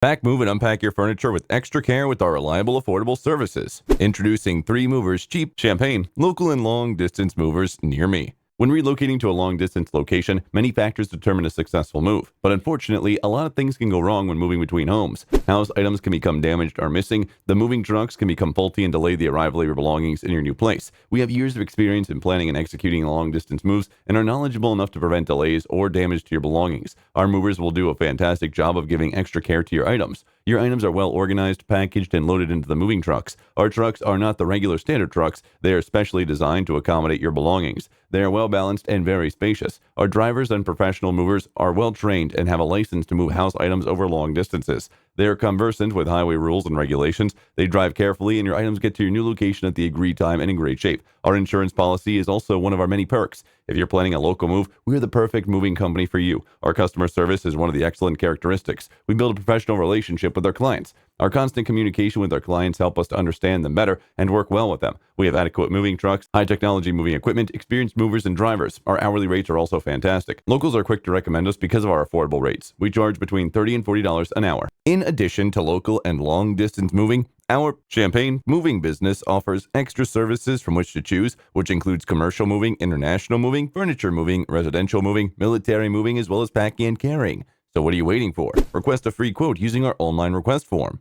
Pack, move, and unpack your furniture with extra care with our reliable, affordable services. Introducing 3 Movers Cheap Champaign, local and long-distance movers near me. When relocating to a long-distance location, many factors determine a successful move. But unfortunately, a lot of things can go wrong when moving between homes. House items can become damaged or missing. The moving trucks can become faulty and delay the arrival of your belongings in your new place. We have years of experience in planning and executing long-distance moves and are knowledgeable enough to prevent delays or damage to your belongings. Our movers will do a fantastic job of giving extra care to your items. Your items are well organized, packaged, and loaded into the moving trucks. Our trucks are not the regular standard trucks. They are specially designed to accommodate your belongings. They are well balanced and very spacious. Our drivers and professional movers are well trained and have a license to move house items over long distances. They are conversant with highway rules and regulations. They drive carefully, and your items get to your new location at the agreed time and in great shape. Our insurance policy is also one of our many perks. If you're planning a local move, we're the perfect moving company for you. Our customer service is one of the excellent characteristics. We build a professional relationship with our clients. Our constant communication with our clients help us to understand them better and work well with them. We have adequate moving trucks, high-technology moving equipment, experienced movers and drivers. Our hourly rates are also fantastic. Locals are quick to recommend us because of our affordable rates. We charge between $30 and $40 an hour. In addition to local and long-distance moving, our Champaign moving business offers extra services from which to choose, which includes commercial moving, international moving, furniture moving, residential moving, military moving, as well as packing and carrying. So what are you waiting for? Request a free quote using our online request form.